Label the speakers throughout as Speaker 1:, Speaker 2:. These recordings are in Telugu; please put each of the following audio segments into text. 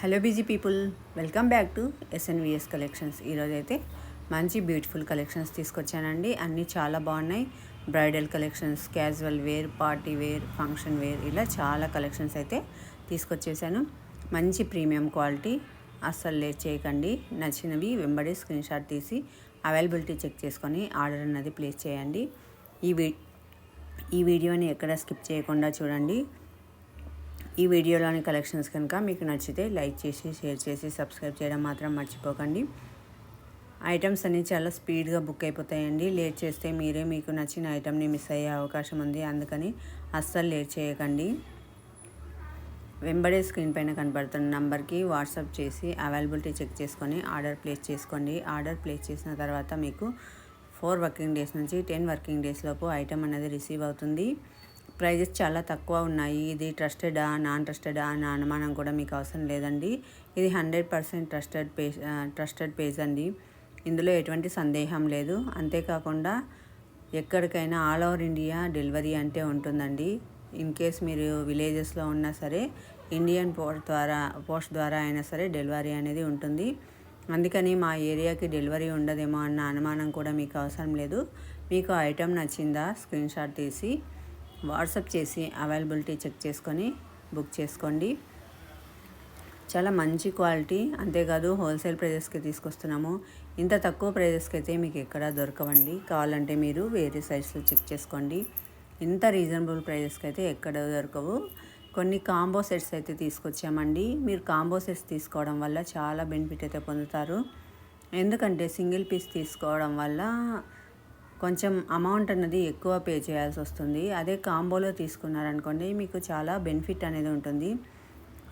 Speaker 1: Hello busy people, welcome back to SNVS collections. ఈరోజు అయితే మంచి బ్యూటిఫుల్ కలెక్షన్స్ తీసుకొచ్చానండి. అన్నీ చాలా బాగున్నాయి. Bridal collections, casual wear, party wear, function wear, ఇలా చాలా కలెక్షన్స్ అయితే తీసుకొచ్చేసాను. మంచి ప్రీమియం క్వాలిటీ. అస్సలు లేట్ చేయకండి. నచ్చినవి వెంబడి స్క్రీన్ షాట్ తీసి అవైలబిలిటీ చెక్ చేసుకొని ఆర్డర్ అన్నది ప్లేస్ చేయండి. ఈ వీడియోని ఎక్కడ స్కిప్ చేయకుండా చూడండి. ఈ వీడియోలోని కలెక్షన్స్ కనుక మీకు నచ్చితే లైక్ చేసి, షేర్ చేసి, సబ్స్క్రైబ్ చేయడం మాత్రం మర్చిపోకండి. ఐటమ్స్ అన్నీ చాలా స్పీడ్గా బుక్ అయిపోతాయండి. లేట్ చేస్తే మీరే మీకు నచ్చిన ఐటమ్ని మిస్ అయ్యే అవకాశం ఉంది. అందుకని అస్సలు లేట్ చేయకండి. వెంబడే స్క్రీన్ పైన కనబడుతున్న నంబర్కి వాట్సాప్ చేసి అవైలబిలిటీ చెక్ చేసుకొని ఆర్డర్ ప్లేస్ చేసుకోండి. ఆర్డర్ ప్లేస్ చేసిన తర్వాత మీకు 4 వర్కింగ్ డేస్ నుంచి 10 వర్కింగ్ డేస్ లోపు ఐటమ్ అనేది రిసీవ్ అవుతుంది. ప్రైజెస్ చాలా తక్కువ ఉన్నాయి. ఇది ట్రస్టెడా, నాన్ ట్రస్టెడా అన్న అనుమానం కూడా మీకు అవసరం లేదండి. ఇది 100% ట్రస్టెడ్ పేజ్ అండి. ఇందులో ఎటువంటి సందేహం లేదు. అంతేకాకుండా ఎక్కడికైనా ఆల్ ఓవర్ ఇండియా డెలివరీ అంటే ఉంటుందండి. ఇన్ కేస్ మీరు విలేజెస్లో ఉన్నా సరే ఇండియన్ పోస్ట్ ద్వారా అయినా సరే డెలివరీ అనేది ఉంటుంది. అందుకని మా ఏరియాకి డెలివరీ ఉండదేమో అన్న అనుమానం కూడా మీకు అవసరం లేదు. మీకు ఐటెం నచ్చిందా స్క్రీన్ షాట్ తీసి వాట్సాప్ చేసి అవైలబిలిటీ చెక్ చేసుకొని బుక్ చేసుకోండి. చాలా మంచి క్వాలిటీ. అంతేకాదు హోల్సేల్ ప్రైజెస్కి తీసుకొస్తున్నాము. ఇంత తక్కువ ప్రైజెస్కి అయితే మీకు ఎక్కడా దొరకవండి. కావాలంటే మీరు వేరే సైట్స్లో చెక్ చేసుకోండి. ఇంత రీజనబుల్ ప్రైజెస్కి అయితే ఎక్కడ దొరకవు. కొన్ని కాంబో సెట్స్ అయితే తీసుకొచ్చామండి. మీరు కాంబో సెట్స్ తీసుకోవడం వల్ల చాలా బెనిఫిట్ అయితే పొందుతారు. ఎందుకంటే సింగిల్ పీస్ తీసుకోవడం వల్ల కొంచెం అమౌంట్ అన్నది ఎక్కువ పే చేయాల్సి వస్తుంది. అదే కాంబోలో తీసుకున్నారనుకోండి మీకు చాలా బెనిఫిట్ అనేది ఉంటుంది.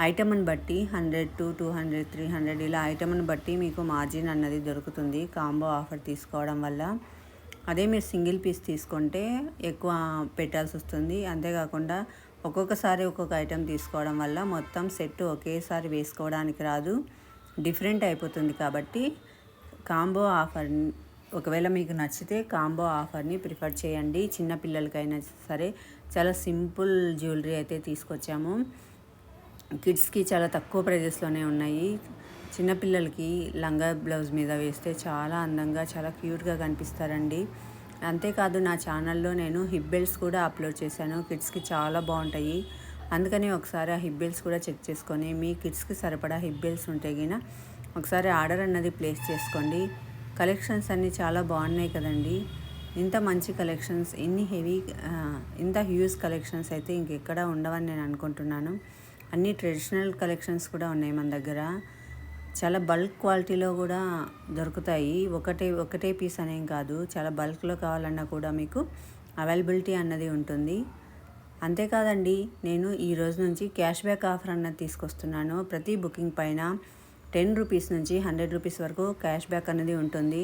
Speaker 1: ఐటమ్ని బట్టి 100 to 200, 300 ఇలా ఐటమ్ని బట్టి మీకు మార్జిన్ అన్నది దొరుకుతుంది కాంబో ఆఫర్ తీసుకోవడం వల్ల. అదే మీరు సింగిల్ పీస్ తీసుకుంటే ఎక్కువ పెట్టాల్సి వస్తుంది. అంతేకాకుండా ఒక్కొక్కసారి ఒక్కొక్క ఐటెం తీసుకోవడం వల్ల మొత్తం సెట్ ఒకేసారి వేసుకోవడానికి రాదు, డిఫరెంట్ అయిపోతుంది. కాబట్టి కాంబో ఆఫర్ ఒకవేళ మీకు నచ్చితే కాంబో ఆఫర్ని ప్రిఫర్ చేయండి. చిన్నపిల్లలకైనా సరే చాలా సింపుల్ జ్యువెలరీ అయితే తీసుకొచ్చాము. కిడ్స్కి చాలా తక్కువ ప్రైజెస్లోనే ఉన్నాయి. చిన్నపిల్లలకి లంగా బ్లౌజ్ మీద వేస్తే చాలా అందంగా, చాలా క్యూట్గా కనిపిస్తారండి. అంతేకాదు నా ఛానల్లో నేను హిప్ బెల్ట్స్ కూడా అప్లోడ్ చేశాను. కిడ్స్కి చాలా బాగుంటాయి. అందుకని ఒకసారి ఆ హిప్ బెల్ట్స్ కూడా చెక్ చేసుకొని మీ కిడ్స్కి సరిపడా హిప్ బెల్ట్స్ ఉంటే గిన ఒకసారి ఆర్డర్ అన్నది ప్లేస్ చేసుకోండి. కలెక్షన్స్ అన్నీ చాలా బాగున్నాయి కదండి. ఇంత మంచి కలెక్షన్స్, ఇంత హ్యూజ్ కలెక్షన్స్ అయితే ఇంకెక్కడ ఉండవని నేను అనుకుంటున్నాను. అన్ని ట్రెడిషనల్ కలెక్షన్స్ కూడా ఉన్నాయి మన దగ్గర. చాలా బల్క్ క్వాలిటీలో కూడా దొరుకుతాయి. ఒకటే పీస్ అనేం కాదు, చాలా బల్క్లో కావాలన్నా కూడా మీకు అవైలబిలిటీ అన్నది ఉంటుంది. అంతేకాదండి, నేను ఈ రోజు నుంచి క్యాష్ బ్యాక్ ఆఫర్ అన్నది తీసుకొస్తున్నాను. ప్రతి బుకింగ్ పైన 10 రూపీస్ నుంచి 100 రూపీస్ వరకు క్యాష్ బ్యాక్ అనేది ఉంటుంది.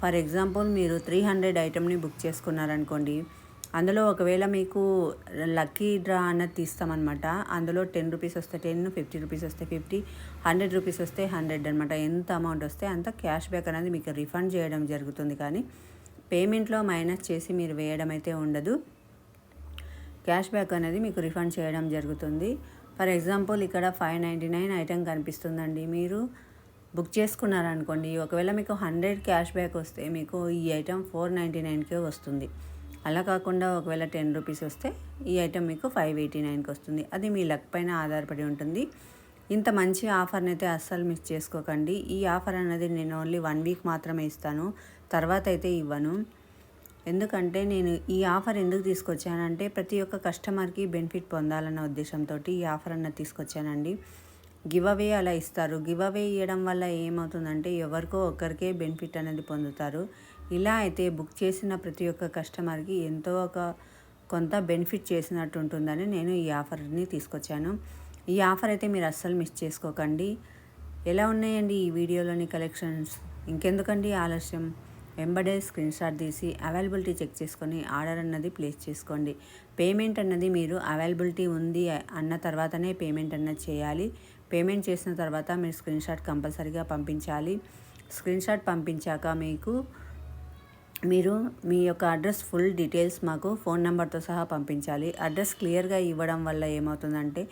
Speaker 1: ఫర్ ఎగ్జాంపుల్ మీరు 300 ఐటమ్ని బుక్ చేసుకున్నారనుకోండి, అందులో ఒకవేళ మీకు లక్కీ డ్రా అన్నది తీస్తామన్నమాట. అందులో 10 రూపీస్ వస్తే 10, 50 రూపీస్ వస్తే 50, 100 రూపీస్ వస్తే 100 అనమాట. ఎంత అమౌంట్ వస్తే అంత క్యాష్ బ్యాక్ అనేది మీకు రిఫండ్ చేయడం జరుగుతుంది. కానీ పేమెంట్లో మైనస్ చేసి మీరు వేయడం అయితే ఉండదు. క్యాష్ బ్యాక్ అనేది మీకు రిఫండ్ చేయడం జరుగుతుంది. ఫర్ ఎగ్జాంపుల్ ఇక్కడ 599 ఐటెం కనిపిస్తుందండి. మీరు బుక్ చేసుకున్నారనుకోండి, ఒకవేళ మీకు 100 క్యాష్ బ్యాక్ వస్తే మీకు ఈ ఐటెం 499కే వస్తుంది. అలా కాకుండా ఒకవేళ 10 రూపీస్ వస్తే ఈ ఐటెం మీకు 589కి వస్తుంది. అది మీ లక్ పైన ఆధారపడి ఉంటుంది. ఇంత మంచి ఆఫర్ని అయితే అస్సలు మిస్ చేసుకోకండి. ఈ ఆఫర్ అనేది నేను ఓన్లీ 1 వీక్ మాత్రమే ఇస్తాను, తర్వాత అయితే ఇవ్వను. ఎందుకంటే నేను ఈ ఆఫర్ ఎందుకు తీసుకొచ్చానంటే ప్రతి ఒక్క కస్టమర్కి బెనిఫిట్ పొందాలన్న ఉద్దేశంతో ఈ ఆఫర్ అన్నది తీసుకొచ్చానండి. గివ్ అవే అలా ఇస్తారు. గివ్ అవే ఇవ్వడం వల్ల ఏమవుతుందంటే ఎవరికో ఒకరికే బెనిఫిట్ అనేది పొందుతారు. ఇలా అయితే బుక్ చేసిన ప్రతి ఒక్క కస్టమర్కి ఎంతో కొంత బెనిఫిట్ చేసినట్టు ఉంటుందని నేను ఈ ఆఫర్ని తీసుకొచ్చాను. ఈ ఆఫర్ అయితే మీరు అస్సలు మిస్ చేసుకోకండి. ఎలా ఉన్నాయండి ఈ వీడియోలోని కలెక్షన్స్? ఇంకెందుకండి ఆలస్యం, వెంబడే స్క్రీన్ షాట్ తీసి అవైలబిలిటీ చెక్ చేసుకొని ఆర్డర్ అన్నది ప్లేస్ చేసుకోండి. పేమెంట్ అన్నది మీరు అవైలబిలిటీ ఉంది అన్న తర్వాతనే పేమెంట్ అన్నది చేయాలి. పేమెంట్ చేసిన తర్వాత మీరు స్క్రీన్ షాట్ కంపల్సరీగా పంపించాలి. స్క్రీన్ షాట్ పంపించాక మీరు మీ యొక్క అడ్రస్ ఫుల్ డీటెయిల్స్ మాకు ఫోన్ నెంబర్తో సహా పంపించాలి. అడ్రస్ క్లియర్గా ఇవ్వడం వల్ల ఏమవుతుందంటే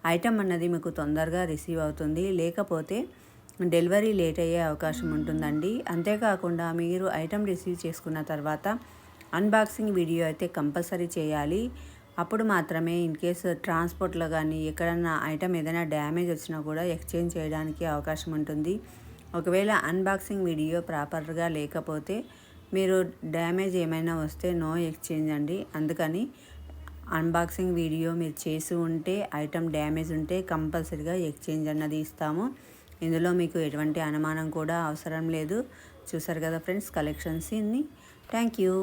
Speaker 1: ఐటమ్ అన్నది మీకు తొందరగా రిసీవ్ అవుతుంది. లేకపోతే డెలివరీ లేట్ అయ్యే అవకాశం ఉంటుందండి. అంతేకాకుండా మీరు ఐటమ్ రిసీవ్ చేసుకున్న తర్వాత అన్బాక్సింగ్ వీడియో అయితే కంపల్సరీ చేయాలి. అప్పుడు మాత్రమే ఇన్ కేస్ ట్రాన్స్పోర్ట్లో కానీ ఎక్కడన్నా ఐటమ్ ఏదైనా డ్యామేజ్ వచ్చినా కూడా ఎక్స్చేంజ్ చేయడానికి అవకాశం ఉంటుంది. ఒకవేళ అన్బాక్సింగ్ వీడియో ప్రాపర్గా లేకపోతే మీరు డ్యామేజ్ ఏమైనా వస్తే నో ఎక్స్చేంజ్ అండి. అందుకని అన్బాక్సింగ్ వీడియో మీరు చేసి ఉంటే ఐటమ్ డ్యామేజ్ ఉంటే కంపల్సరీగా ఎక్స్చేంజ్ అన్నది ఇస్తాము. ఇందులో మీకు ఎటువంటి అనుమానం కూడా అవసరం లేదు. చూసారు కదా ఫ్రెండ్స్ కలెక్షన్స్ ఇన్ని. Thank you.